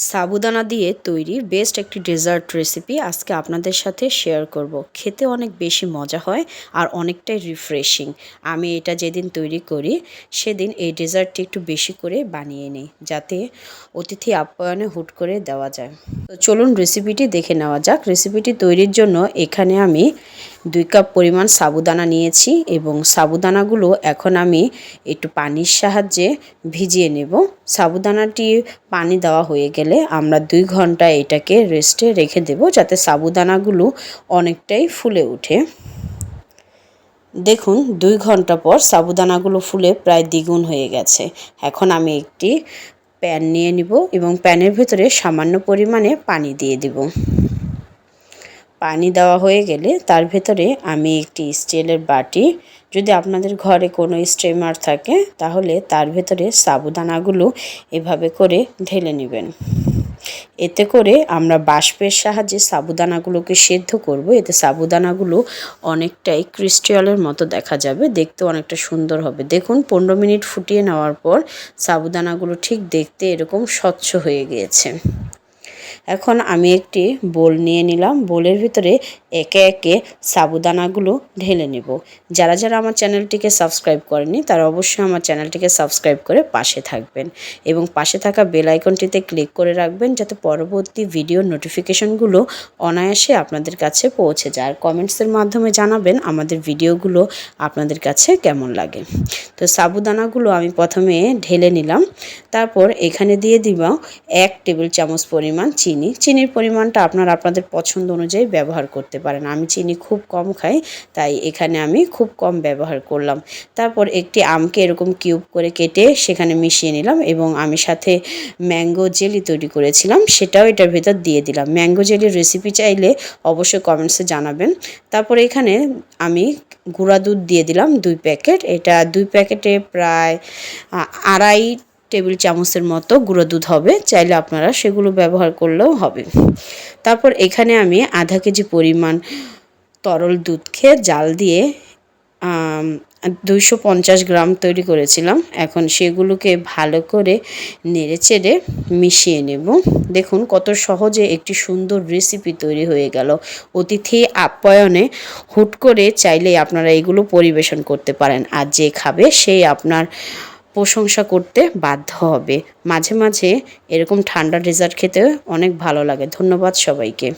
সাবুদানা দিয়ে তৈরি বেস্ট একটি ডেজার্ট রেসিপি আজকে আপনাদের সাথে শেয়ার করব। খেতে অনেক বেশি মজা হয় আর অনেকটাই রিফ্রেশিং। আমি এটা যেদিন তৈরি করি সেদিন এই ডেজার্টটি একটু বেশি করে বানিয়ে নিই, যাতে অতিথি আপ্যায়নে হুট করে দেওয়া যায়। তো চলুন রেসিপিটি দেখে নেওয়া যাক। রেসিপিটি তৈরির জন্য এখানে আমি 2 কাপ পরিমাণ সাবুদানা নিয়েছি এবং সাবুদানাগুলো এখন আমি একটু পানির সাহায্যে ভিজিয়ে নেব। সাবুদানাটি পানি দেওয়া হয়ে গেলে আমরা 2 ঘন্টা এটাকে রেস্টে রেখে দেব, যাতে সাবুদানাগুলো অনেকটাই ফুলে ওঠে। দেখুন 2 ঘন্টা পর সাবুদানাগুলো ফুলে প্রায় দ্বিগুণ হয়ে গেছে। এখন আমি একটি প্যান নিয়ে নিব এবং প্যানের ভেতরে সামান্য পরিমাণে পানি দিয়ে দেব। পানি দেওয়া হয়ে গেলে তার ভেতরে আমি একটি স্টিলের বাটি, যদি আপনাদের ঘরে কোনো স্ট্রেমার থাকে তাহলে তার ভেতরে সাবুদানাগুলো এভাবে করে ঢেলে নেবেন। এতে করে আমরা বাষ্পের সাহায্যে সাবুদানাগুলোকে সেদ্ধ করব। এতে সাবুদানাগুলো অনেকটাই ক্রিস্টালের মতো দেখা যাবে, দেখতে অনেকটা সুন্দর হবে। দেখুন 15 মিনিট ফুটিয়ে নেওয়ার পর সাবুদানাগুলো ঠিক দেখতে এরকম স্বচ্ছ হয়ে গিয়েছে। এখন আমি একটি বোল নিয়ে নিলাম। বোলের ভিতরে একে একে সাবুদানাগুলো ঢেলে নেব। যারা যারা আমার চ্যানেলটিকে সাবস্ক্রাইব করেনি তারা অবশ্যই আমার চ্যানেলটিকে সাবস্ক্রাইব করে পাশে থাকবেন এবং পাশে থাকা বেল আইকনটিতে ক্লিক করে রাখবেন, যাতে পরবর্তী ভিডিওর নোটিফিকেশনগুলো অনায়াসে আপনাদের কাছে পৌঁছে যায়। আর কমেন্টসের মাধ্যমে জানাবেন আমাদের ভিডিওগুলো আপনাদের কাছে কেমন লাগে। তো সাবুদানাগুলো আমি প্রথমে ঢেলে নিলাম। তারপর এখানে দিয়ে দিব 1 টেবিল চামচ পরিমাণ চিনি। চিনির পরিমাণটা আপনারা আপনাদের পছন্দ অনুযায়ী ব্যবহার করতে পারেন। আমি চিনি খুব কম খাই, তাই এখানে আমি খুব কম ব্যবহার করলাম। তারপর একটি আমকে এরকম কিউব করে কেটে সেখানে মিশিয়ে নিলাম এবং আমি সাথে ম্যাঙ্গো জেলি তৈরি করেছিলাম সেটাও এটার ভেতর দিয়ে দিলাম। ম্যাঙ্গো জেলির রেসিপি চাইলে অবশ্যই কমেন্টসে জানাবেন। তারপর এখানে আমি গুঁড়া দুধ দিয়ে দিলাম 2 প্যাকেট। এটা 2 প্যাকেটে প্রায় 2.5 টেবিল চামচের মতো গুঁড়ো দুধ হবে, চাইলে আপনারা সেগুলো ব্যবহার করলেও হবে। তারপর এখানে আমি আধা কেজি পরিমাণ তরল দুধকে জাল দিয়ে 250 গ্রাম তৈরি করেছিলাম। এখন সেগুলোকে ভালো করে নেড়েচেড়ে মিশিয়ে নেব। দেখুন কত সহজে একটি সুন্দর রেসিপি তৈরি হয়ে গেল। অতিথি আপ্যায়নে হুট করে চাইলে আপনারা এগুলো পরিবেশন করতে পারেন, আর যে খাবে সেই আপনার প্রশংসা করতে বাধ্য হবে। মাঝে মাঝে এরকম ঠান্ডা ডেজার্ট খেতে অনেক ভালো লাগে। ধন্যবাদ সবাইকে।